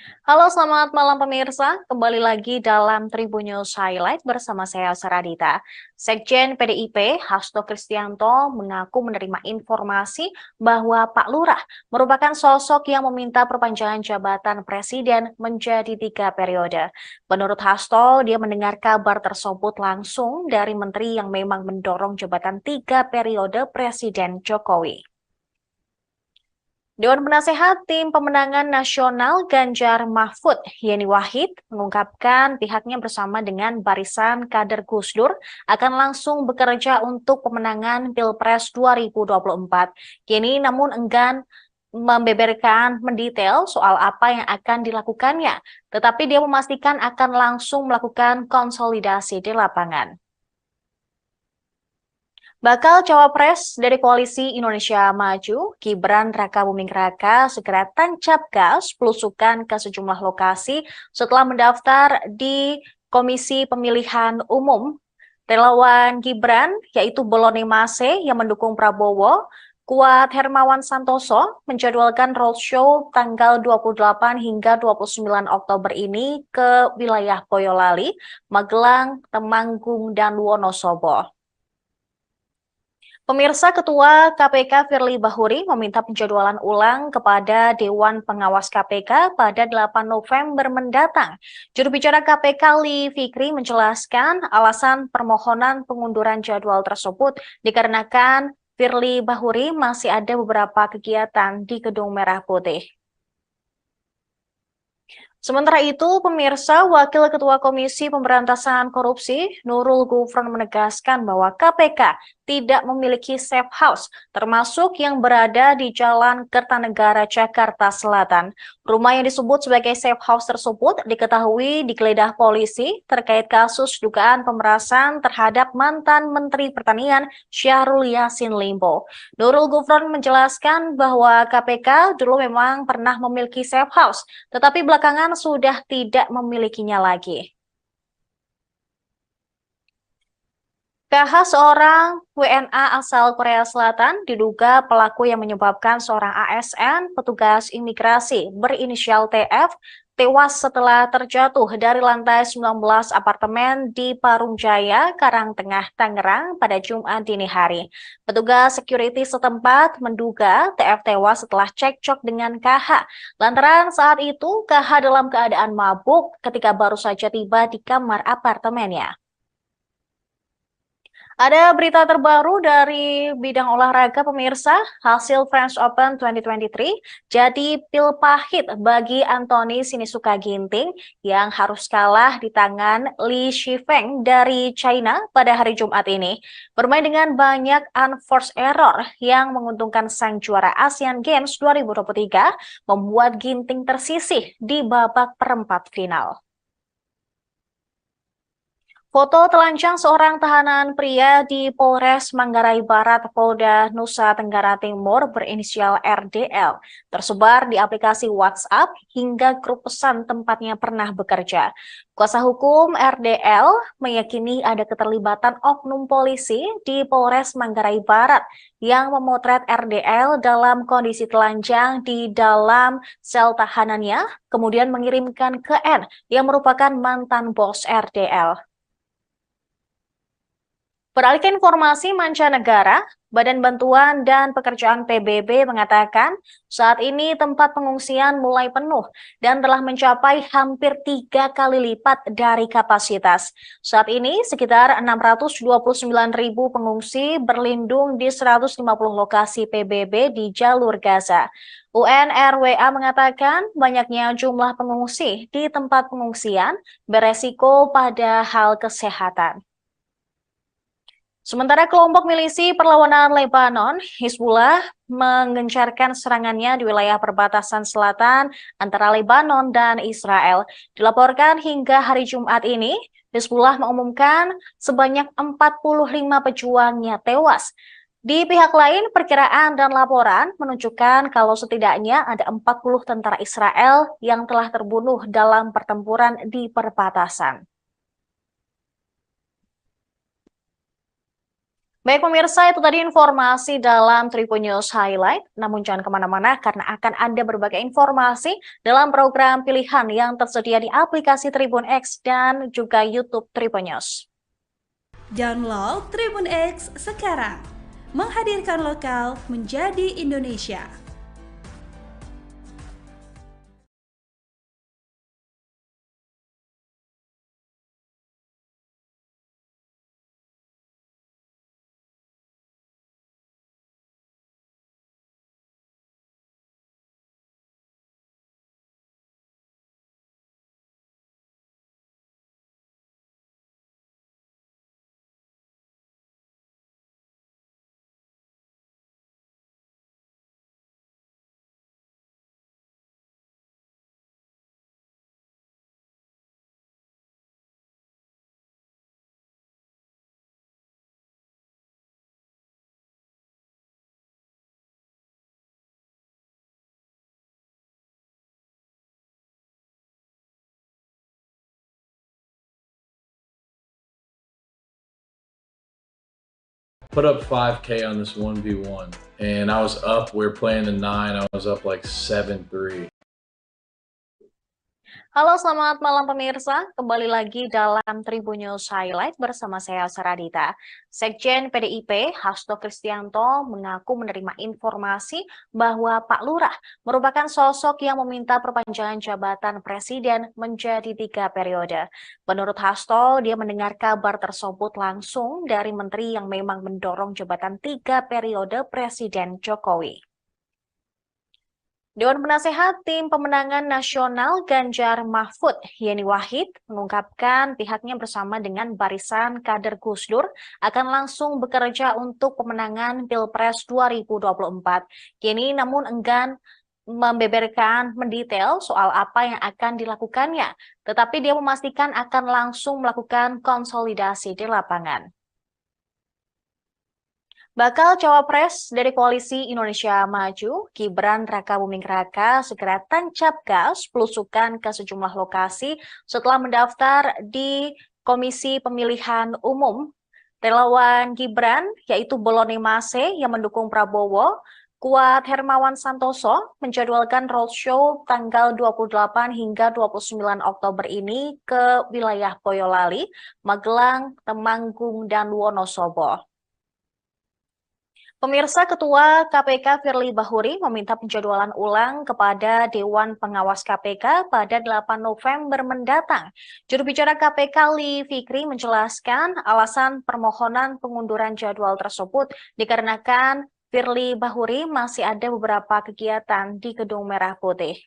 Halo, selamat malam pemirsa. Kembali lagi dalam Tribun News Highlight bersama saya Saradita. Sekjen PDIP Hasto Kristianto mengaku menerima informasi bahwa Pak Lurah merupakan sosok yang meminta perpanjangan jabatan presiden menjadi 3 periode. Menurut Hasto, dia mendengar kabar tersebut langsung dari menteri yang memang mendorong jabatan 3 periode Presiden Jokowi. Dewan Penasehat Tim Pemenangan Nasional Ganjar Mahfud, Yeni Wahid, mengungkapkan pihaknya bersama dengan barisan kader Gus Dur akan langsung bekerja untuk pemenangan Pilpres 2024. Yeni namun enggan membeberkan mendetail soal apa yang akan dilakukannya, tetapi dia memastikan akan langsung melakukan konsolidasi di lapangan. Bakal cawapres dari Koalisi Indonesia Maju, Gibran Rakabuming Raka segera tancap gas belusukan ke sejumlah lokasi setelah mendaftar di Komisi Pemilihan Umum. Relawan Gibran, yaitu Bolone Mase yang mendukung Prabowo, Kuat Hermawan Santoso menjadwalkan roadshow tanggal 28 hingga 29 Oktober ini ke wilayah Boyolali, Magelang, Temanggung, dan Wonosobo. Pemirsa Ketua KPK Firly Bahuri meminta penjadwalan ulang kepada Dewan Pengawas KPK pada 8 November mendatang. Juru bicara KPK Li Fikri menjelaskan alasan permohonan pengunduran jadwal tersebut dikarenakan Firly Bahuri masih ada beberapa kegiatan di Gedung Merah Putih. Sementara itu, pemirsa Wakil Ketua Komisi Pemberantasan Korupsi, Nurul Gufron menegaskan bahwa KPK tidak memiliki safe house, termasuk yang berada di Jalan Kertanegara, Jakarta Selatan. Rumah yang disebut sebagai safe house tersebut diketahui digeledah polisi terkait kasus dugaan pemerasan terhadap mantan Menteri Pertanian Syahrul Yassin Limpo. Nurul Gufron menjelaskan bahwa KPK dulu memang pernah memiliki safe house, tetapi belakangan sudah tidak memilikinya lagi. KH seorang WNA asal Korea Selatan diduga pelaku yang menyebabkan seorang ASN petugas imigrasi berinisial TF tewas setelah terjatuh dari lantai 19 apartemen di Parung Jaya, Karangtengah, Tangerang pada Jumat dini hari. Petugas security setempat menduga TF tewas setelah cekcok dengan KH. Lantaran saat itu KH dalam keadaan mabuk ketika baru saja tiba di kamar apartemennya. Ada berita terbaru dari bidang olahraga pemirsa, hasil French Open 2023 jadi pil pahit bagi Anthony Sinisuka Ginting yang harus kalah di tangan Li Shifeng dari China pada hari Jumat ini. Bermain dengan banyak unforced error yang menguntungkan sang juara Asian Games 2023 membuat Ginting tersisih di babak perempat final. Foto telanjang seorang tahanan pria di Polres Manggarai Barat, Polda Nusa Tenggara Timur berinisial RDL tersebar di aplikasi WhatsApp hingga grup pesan tempatnya pernah bekerja. Kuasa hukum RDL meyakini ada keterlibatan oknum polisi di Polres Manggarai Barat yang memotret RDL dalam kondisi telanjang di dalam sel tahanannya, kemudian mengirimkan ke N yang merupakan mantan bos RDL. Beralih ke informasi mancanegara, Badan Bantuan dan Pekerjaan PBB mengatakan saat ini tempat pengungsian mulai penuh dan telah mencapai hampir 3 kali lipat dari kapasitas. Saat ini sekitar 629.000 pengungsi berlindung di 150 lokasi PBB di jalur Gaza. UNRWA mengatakan banyaknya jumlah pengungsi di tempat pengungsian beresiko pada hal kesehatan. Sementara kelompok milisi perlawanan Lebanon, Hizbullah, menggencarkan serangannya di wilayah perbatasan selatan antara Lebanon dan Israel. Dilaporkan hingga hari Jumat ini, Hizbullah mengumumkan sebanyak 45 pejuangnya tewas. Di pihak lain, perkiraan dan laporan menunjukkan kalau setidaknya ada 40 tentara Israel yang telah terbunuh dalam pertempuran di perbatasan. Baik pemirsa, itu tadi informasi dalam Tribun News Highlight. Namun jangan kemana-mana karena akan ada berbagai informasi dalam program pilihan yang tersedia di aplikasi Tribun X dan juga YouTube Tribun News. Download Tribun X sekarang. Menghadirkan lokal menjadi Indonesia. Put up 5K on this 1v1 and I was up, we were playing the 9, I was up like 7-3. Halo, selamat malam pemirsa. Kembali lagi dalam Tribun News Highlight bersama saya Saradita. Sekjen PDIP Hasto Kristianto mengaku menerima informasi bahwa Pak Lurah merupakan sosok yang meminta perpanjangan jabatan presiden menjadi 3 periode. Menurut Hasto, dia mendengar kabar tersebut langsung dari menteri yang memang mendorong jabatan 3 periode Presiden Jokowi. Dewan Penasehat Tim Pemenangan Nasional Ganjar Mahfud, Yeni Wahid, mengungkapkan pihaknya bersama dengan barisan kader Gus Dur akan langsung bekerja untuk pemenangan Pilpres 2024. Yeni namun enggan membeberkan mendetail soal apa yang akan dilakukannya, tetapi dia memastikan akan langsung melakukan konsolidasi di lapangan. Bakal cawapres dari Koalisi Indonesia Maju, Gibran Rakabuming Raka segera tancap gas belusukan ke sejumlah lokasi setelah mendaftar di Komisi Pemilihan Umum. Relawan Gibran, yaitu Bolone Mase yang mendukung Prabowo, Kuat Hermawan Santoso menjadwalkan roadshow tanggal 28 hingga 29 Oktober ini ke wilayah Boyolali, Magelang, Temanggung, dan Wonosobo. Pemirsa, Ketua KPK Firly Bahuri meminta penjadwalan ulang kepada Dewan Pengawas KPK pada 8 November mendatang. Juru bicara KPK Li Fikri menjelaskan alasan permohonan pengunduran jadwal tersebut dikarenakan Firly Bahuri masih ada beberapa kegiatan di Gedung Merah Putih.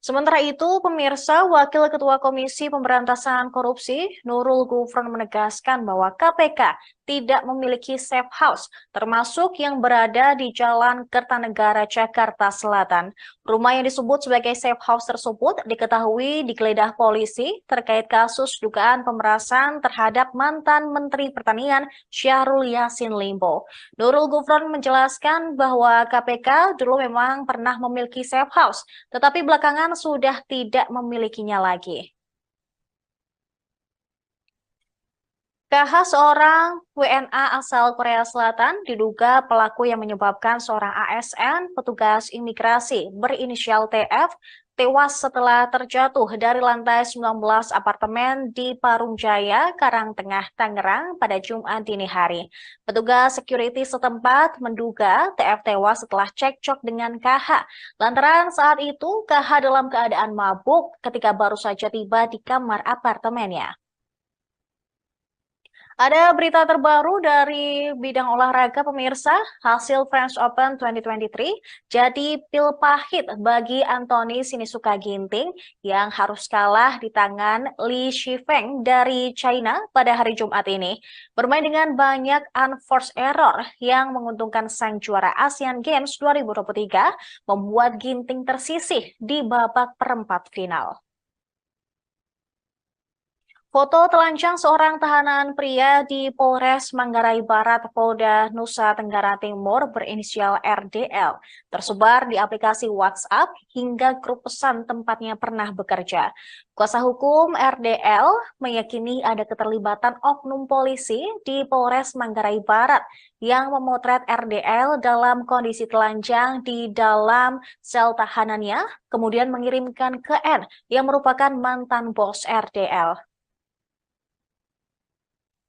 Sementara itu, pemirsa, Wakil Ketua Komisi Pemberantasan Korupsi, Nurul Gufron menegaskan bahwa KPK tidak memiliki safe house, termasuk yang berada di Jalan Kertanegara, Jakarta Selatan. Rumah yang disebut sebagai safe house tersebut diketahui digeledah polisi terkait kasus dugaan pemerasan terhadap mantan Menteri Pertanian Syahrul Yassin Limpo. Nurul Gufron menjelaskan bahwa KPK dulu memang pernah memiliki safe house, tetapi belakangan sudah tidak memilikinya lagi. KH seorang WNA asal Korea Selatan diduga pelaku yang menyebabkan seorang ASN petugas imigrasi berinisial TF tewas setelah terjatuh dari lantai 19 apartemen di Parung Jaya, Karangtengah, Tangerang pada Jumat dini hari. Petugas security setempat menduga TF tewas setelah cekcok dengan KH. Lantaran saat itu KH dalam keadaan mabuk ketika baru saja tiba di kamar apartemennya. Ada berita terbaru dari bidang olahraga pemirsa, hasil French Open 2023 jadi pil pahit bagi Anthony Sinisuka Ginting yang harus kalah di tangan Li Shifeng dari China pada hari Jumat ini. Bermain dengan banyak unforced error yang menguntungkan sang juara Asian Games 2023 membuat Ginting tersisih di babak perempat final. Foto telanjang seorang tahanan pria di Polres Manggarai Barat, Polda Nusa Tenggara Timur berinisial RDL tersebar di aplikasi WhatsApp hingga grup pesan tempatnya pernah bekerja. Kuasa hukum RDL meyakini ada keterlibatan oknum polisi di Polres Manggarai Barat yang memotret RDL dalam kondisi telanjang di dalam sel tahanannya, kemudian mengirimkan ke N yang merupakan mantan bos RDL.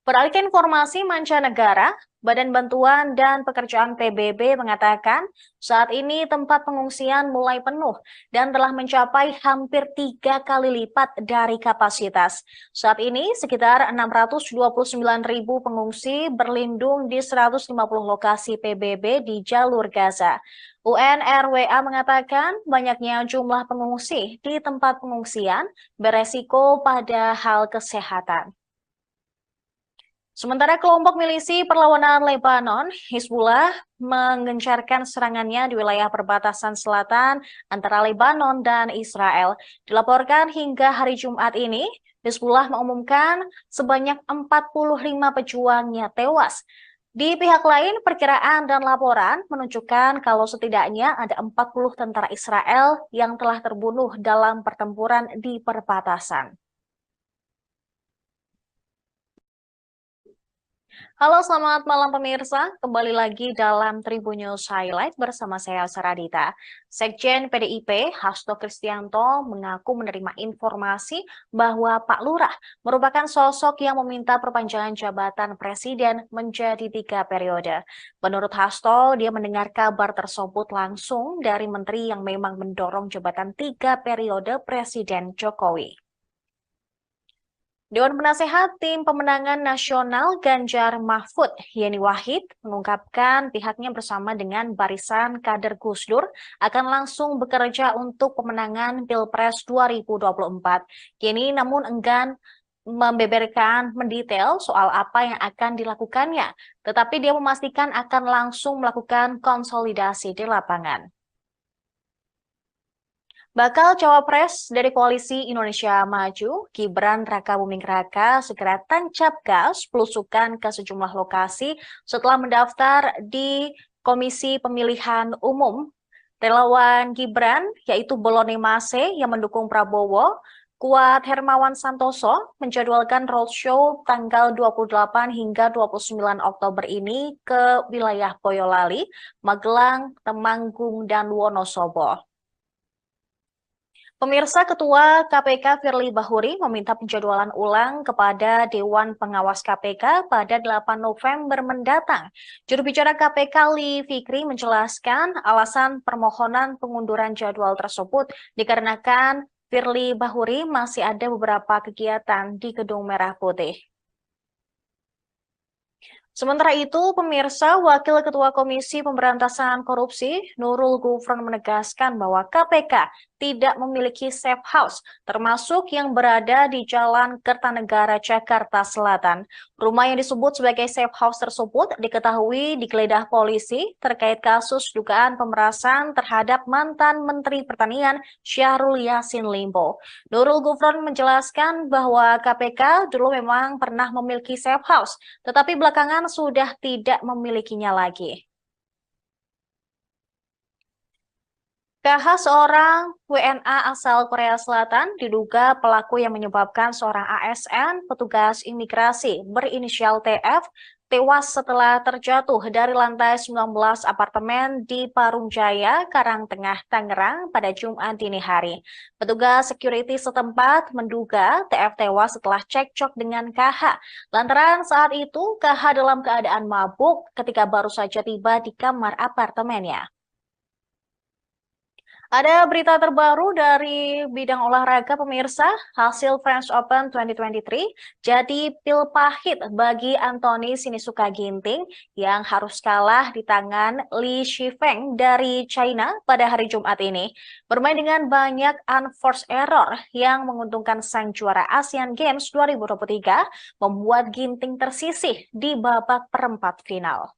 Beralih ke informasi mancanegara, Badan Bantuan dan Pekerjaan PBB mengatakan saat ini tempat pengungsian mulai penuh dan telah mencapai hampir 3 kali lipat dari kapasitas. Saat ini sekitar 629.000 pengungsi berlindung di 150 lokasi PBB di jalur Gaza. UNRWA mengatakan banyaknya jumlah pengungsi di tempat pengungsian beresiko pada hal kesehatan. Sementara kelompok milisi perlawanan Lebanon, Hizbullah, mengencarkan serangannya di wilayah perbatasan selatan antara Lebanon dan Israel. Dilaporkan hingga hari Jumat ini, Hizbullah mengumumkan sebanyak 45 pejuangnya tewas. Di pihak lain, perkiraan dan laporan menunjukkan kalau setidaknya ada 40 tentara Israel yang telah terbunuh dalam pertempuran di perbatasan. Halo, selamat malam pemirsa. Kembali lagi dalam Tribun News Highlight bersama saya Saradita. Sekjen PDIP Hasto Kristianto mengaku menerima informasi bahwa Pak Lurah merupakan sosok yang meminta perpanjangan jabatan presiden menjadi 3 periode. Menurut Hasto, dia mendengar kabar tersebut langsung dari menteri yang memang mendorong jabatan 3 periode Presiden Jokowi. Dewan Penasehat Tim Pemenangan Nasional Ganjar Mahfud, Yeni Wahid, mengungkapkan pihaknya bersama dengan barisan kader Gus Dur akan langsung bekerja untuk pemenangan Pilpres 2024. Yeni namun enggan membeberkan mendetail soal apa yang akan dilakukannya, tetapi dia memastikan akan langsung melakukan konsolidasi di lapangan. Bakal cawapres dari Koalisi Indonesia Maju, Gibran Rakabuming Raka segera tancap gas belusukan ke sejumlah lokasi setelah mendaftar di Komisi Pemilihan Umum. Relawan Gibran, yaitu Bolone Mase yang mendukung Prabowo, Kuat Hermawan Santoso menjadwalkan roadshow tanggal 28 hingga 29 Oktober ini ke wilayah Boyolali, Magelang, Temanggung, dan Wonosobo. Pemirsa, Ketua KPK Firly Bahuri meminta penjadwalan ulang kepada Dewan Pengawas KPK pada 8 November mendatang. Juru bicara KPK Li Fikri menjelaskan alasan permohonan pengunduran jadwal tersebut dikarenakan Firly Bahuri masih ada beberapa kegiatan di Gedung Merah Putih. Sementara itu, pemirsa, Wakil Ketua Komisi Pemberantasan Korupsi, Nurul Gufron menegaskan bahwa KPK tidak memiliki safe house, termasuk yang berada di Jalan Kertanegara, Jakarta Selatan. Rumah yang disebut sebagai safe house tersebut diketahui digeledah polisi terkait kasus dugaan pemerasan terhadap mantan Menteri Pertanian Syahrul Yassin Limpo. Nurul Gufron menjelaskan bahwa KPK dulu memang pernah memiliki safe house, tetapi belakangan sudah tidak memilikinya lagi. KH, seorang WNA asal Korea Selatan, diduga pelaku yang menyebabkan seorang ASN, petugas imigrasi berinisial TF, tewas setelah terjatuh dari lantai 19 apartemen di Parung Jaya, Karangtengah, Tangerang pada Jumat dini hari. Petugas security setempat menduga TF tewas setelah cekcok dengan KH. Lantaran saat itu KH dalam keadaan mabuk ketika baru saja tiba di kamar apartemennya. Ada berita terbaru dari bidang olahraga pemirsa, hasil French Open 2023 jadi pil pahit bagi Anthony Sinisuka Ginting yang harus kalah di tangan Li Shifeng dari China pada hari Jumat ini. Bermain dengan banyak unforced error yang menguntungkan sang juara Asian Games 2023 membuat Ginting tersisih di babak perempat final.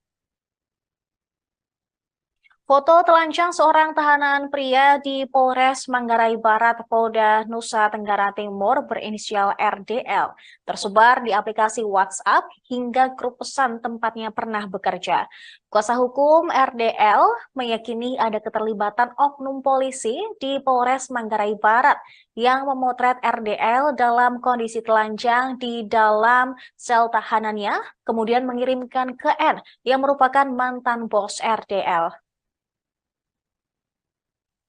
Foto telanjang seorang tahanan pria di Polres Manggarai Barat, Polda Nusa Tenggara Timur berinisial RDL tersebar di aplikasi WhatsApp hingga grup pesan tempatnya pernah bekerja. Kuasa hukum RDL meyakini ada keterlibatan oknum polisi di Polres Manggarai Barat yang memotret RDL dalam kondisi telanjang di dalam sel tahanannya, kemudian mengirimkan ke N yang merupakan mantan bos RDL.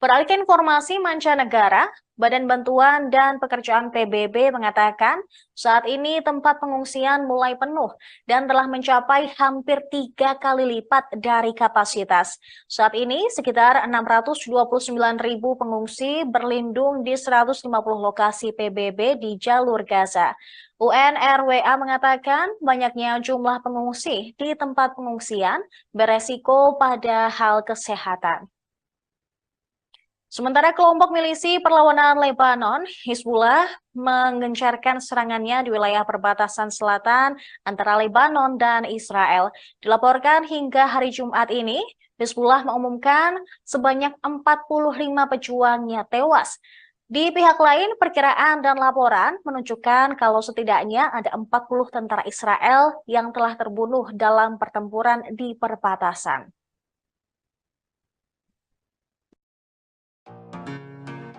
Beralih ke informasi mancanegara, Badan Bantuan dan Pekerjaan PBB mengatakan saat ini tempat pengungsian mulai penuh dan telah mencapai hampir 3 kali lipat dari kapasitas. Saat ini sekitar 629.000 pengungsi berlindung di 150 lokasi PBB di jalur Gaza. UNRWA mengatakan banyaknya jumlah pengungsi di tempat pengungsian beresiko pada hal kesehatan. Sementara kelompok milisi perlawanan Lebanon, Hizbullah, menggencarkan serangannya di wilayah perbatasan selatan antara Lebanon dan Israel. Dilaporkan hingga hari Jumat ini, Hizbullah mengumumkan sebanyak 45 pejuangnya tewas. Di pihak lain, perkiraan dan laporan menunjukkan kalau setidaknya ada 40 tentara Israel yang telah terbunuh dalam pertempuran di perbatasan.